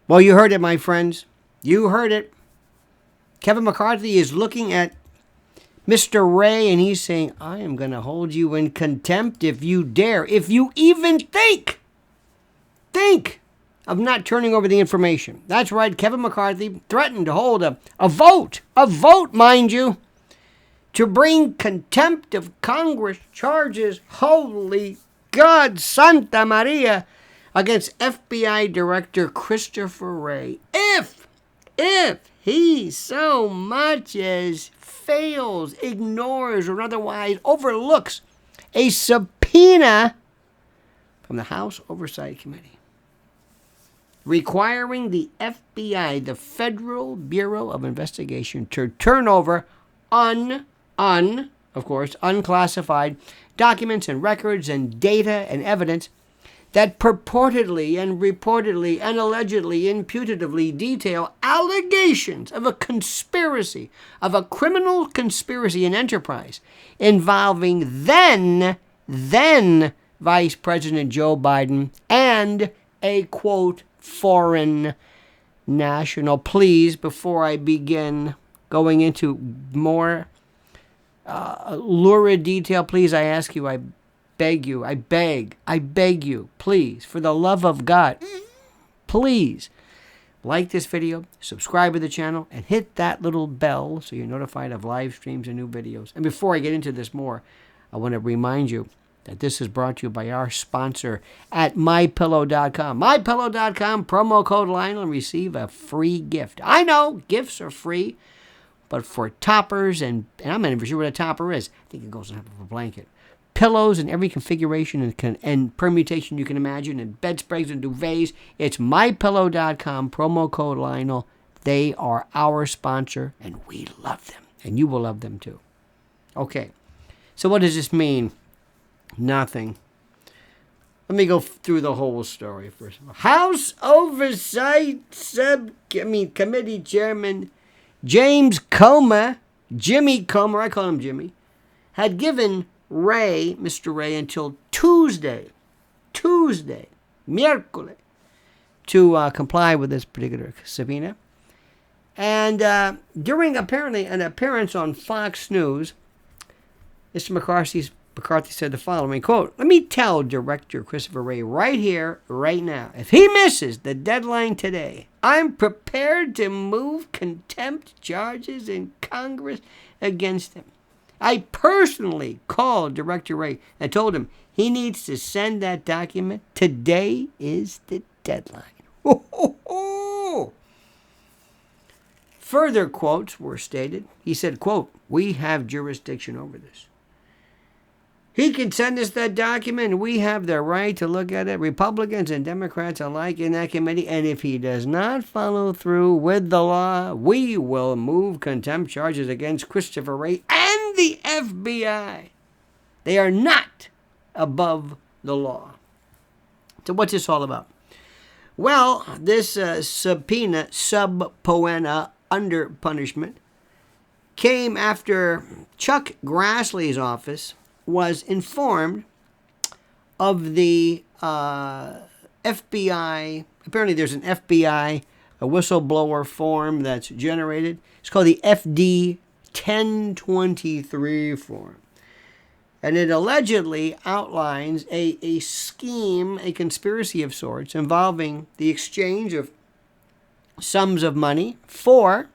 Well, you heard it, my friends. You heard it. Kevin McCarthy is looking at Mr. Wray, and he's saying, I am going to hold you in contempt if you dare, if you even think of not turning over the information. That's right, Kevin McCarthy threatened to hold a vote, mind you, to bring contempt of Congress charges, holy God, Santa Maria, against FBI Director Christopher Wray. If he so much as fails, ignores, or otherwise overlooks a subpoena from the House Oversight Committee requiring the FBI, the Federal Bureau of Investigation, to turn over of course, unclassified documents and records and data and evidence that purportedly and reportedly and allegedly and imputatively detail allegations of a conspiracy, of a criminal conspiracy and enterprise involving then Vice President Joe Biden and a, quote, foreign national. Please, before I begin going into more lurid detail, please, I ask you, I beg you, I beg you, please, for the love of God, please like this video, subscribe to the channel, and hit that little bell so you're notified of live streams and new videos. And before I get into this more, I want to remind you that this is brought to you by our sponsor at MyPillow.com. MyPillow.com, promo code Lionel, and receive a free gift. I know gifts are free, but for toppers, and I'm not even sure what a topper is. I think it goes on top of a blanket. Pillows in every configuration and permutation you can imagine, and bedspreads and duvets. It's MyPillow.com, promo code Lionel. They are our sponsor, and we love them, and you will love them too. Okay, so what does this mean? Nothing. Let me go through the whole story first. House Oversight Committee Chairman James Comer, Jimmy Comer, I call him Jimmy, had given Wray, Mr. Wray, until Tuesday, miércoles, to comply with this particular subpoena. And during apparently an appearance on Fox News, Mr. McCarthy said the following, quote, "Let me tell Director Christopher Wray right here, right now, if he misses the deadline today, I'm prepared to move contempt charges in Congress against him. I personally called Director Wray and told him he needs to send that document. Today is the deadline." Further quotes were stated. He said, quote, "We have jurisdiction over this. He can send us that document, and we have the right to look at it, Republicans and Democrats alike in that committee, and if he does not follow through with the law, we will move contempt charges against Christopher Wray and the FBI. They are not above the law." So what's this all about? Well, this subpoena, under punishment, came after Chuck Grassley's office was informed of the FBI. Apparently there's an FBI, a whistleblower form that's generated. It's called the FD 1023 form. And it allegedly outlines a scheme, a conspiracy of sorts, involving the exchange of sums of money for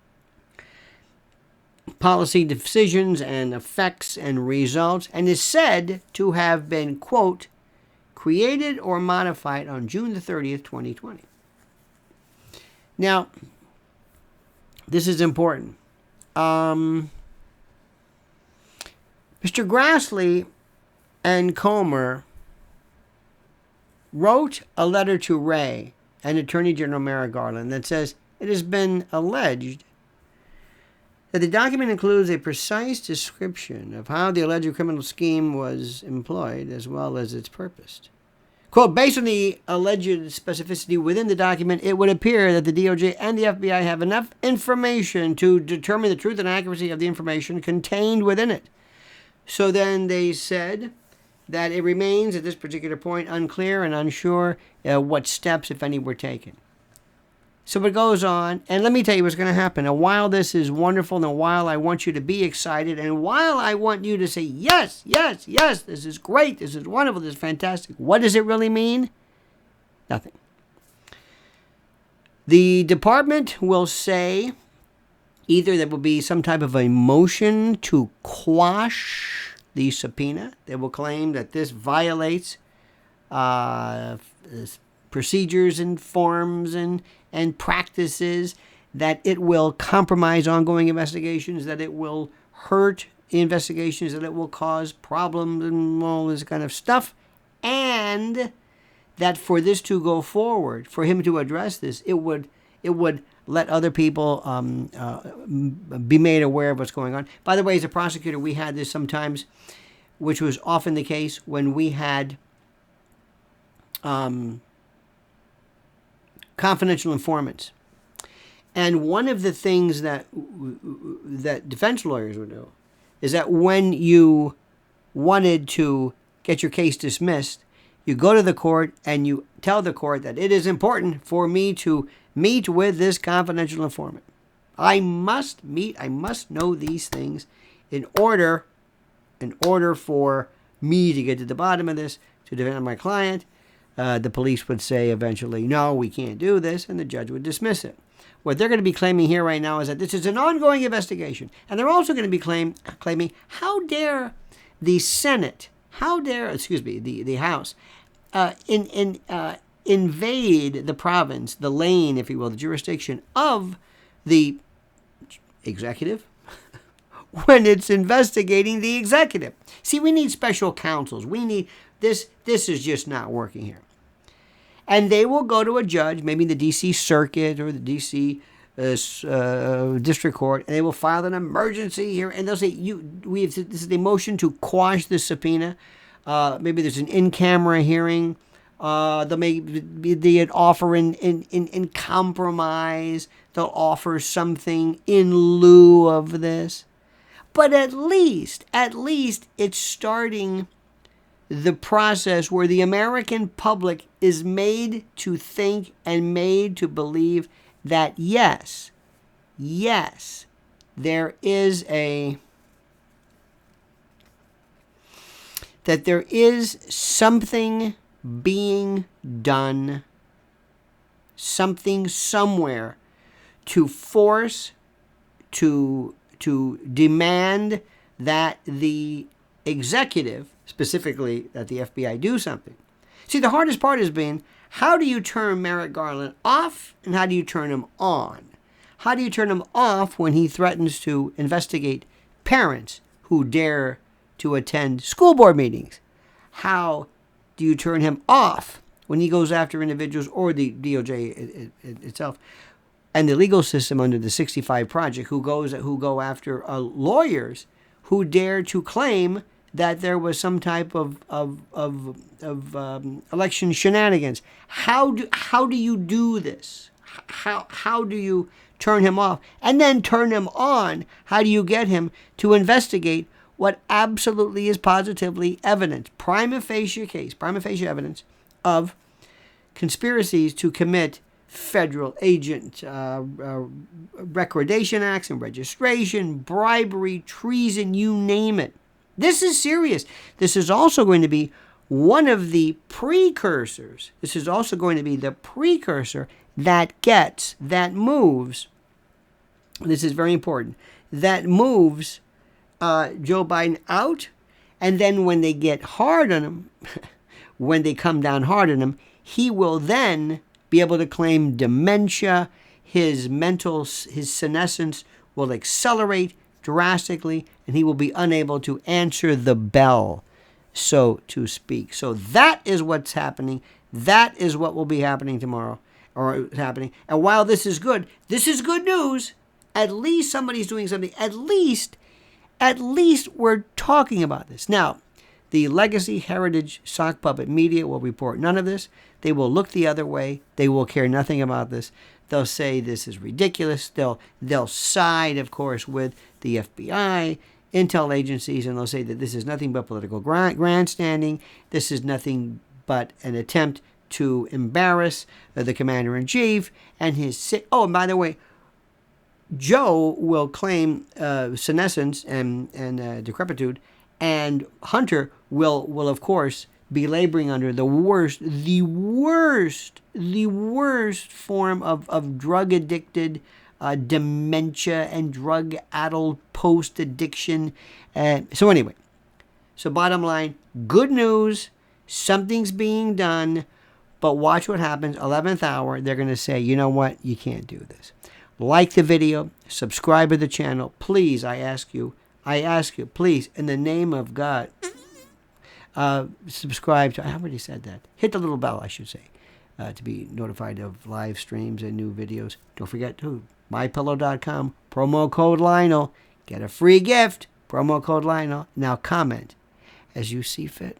policy decisions and effects and results, and is said to have been, quote, created or modified on June the 30th, 2020. Now, this is important. Mr. Grassley and Comer wrote a letter to Wray and Attorney General Merrick Garland that says it has been alleged that the document includes a precise description of how the alleged criminal scheme was employed, as well as its purpose. Quote, "Based on the alleged specificity within the document, it would appear that the DOJ and the FBI have enough information to determine the truth and accuracy of the information contained within it. So then they said that it remains at this particular point unclear and unsure what steps, if any, were taken." So it goes on, and let me tell you what's going to happen. And while this is wonderful, and while I want you to be excited, and while I want you to say, yes, yes, yes, this is great, this is wonderful, this is fantastic, what does it really mean? Nothing. The department will say either there will be some type of a motion to quash the subpoena. They will claim that this violates procedures and forms and practices, that it will compromise ongoing investigations, that it will hurt investigations, that it will cause problems and all this kind of stuff, and that for this to go forward, for him to address this, it would let other people be made aware of what's going on. By the way, as a prosecutor, we had this sometimes, which was often the case when we had confidential informants. And one of the things that defense lawyers would do is that when you wanted to get your case dismissed, you go to the court and you tell the court that it is important for me to meet with this confidential informant. I must know these things in order for me to get to the bottom of this, to defend my client. The police would say eventually, no, we can't do this, and the judge would dismiss it. What they're going to be claiming here right now is that this is an ongoing investigation. And they're also going to be claiming, how dare the Senate, the House, invade the province, the lane, if you will, the jurisdiction of the executive when it's investigating the executive. See, we need special counsels. We need this. This is just not working here. And they will go to a judge, maybe the D.C. Circuit or the D.C. District Court, and they will file an emergency here, and they'll say, this is a motion to quash the subpoena. Maybe there's an in-camera hearing. They'll maybe offer in compromise. They'll offer something in lieu of this. But at least it's starting the process where the American public is made to think and made to believe that yes, there is something being done, something somewhere to force, to demand that the executive, specifically that the FBI, do something. See, the hardest part has been, how do you turn Merrick Garland off and how do you turn him on? How do you turn him off when he threatens to investigate parents who dare to attend school board meetings? How do you turn him off when he goes after individuals, or the DOJ itself and the legal system under the 65 Project, who go after lawyers who dare to claim that there was some type of election shenanigans? How do you do this? How do you turn him off and then turn him on? How do you get him to investigate what absolutely is positively evidence, prima facie evidence of conspiracies to commit federal agent recordation acts and registration, bribery, treason, you name it. This is serious. This is also going to be one of the precursors. This is also going to be the precursor that moves, this is very important, that moves Joe Biden out. And then when they get hard on him, when they come down hard on him, he will then be able to claim dementia. His senescence will accelerate drastically, and he will be unable to answer the bell, so to speak. So that is what's happening. That is what will be happening tomorrow, or happening. And while this is good news. At least somebody's doing something. At least we're talking about this. Now, the legacy, heritage, sock puppet media will report none of this. They will look the other way. They will care nothing about this. They'll say this is ridiculous. They'll side, of course, with the FBI, intel agencies, and they'll say that this is nothing but political grandstanding. This is nothing but an attempt to embarrass the commander-in-chief and his sick. Oh, and by the way, Joe will claim senescence and decrepitude, and Hunter will of course be laboring under the worst form of drug-addicted dementia and drug-addled post-addiction. So anyway, so bottom line, good news, something's being done, but watch what happens. 11th hour, they're going to say, you know what, you can't do this. Like the video, subscribe to the channel. Please, I ask you, please, in the name of God, subscribe to, I already said that. Hit the little bell, I should say, to be notified of live streams and new videos. Don't forget to mypillow.com, promo code Lionel. Get a free gift, promo code Lionel. Now comment as you see fit.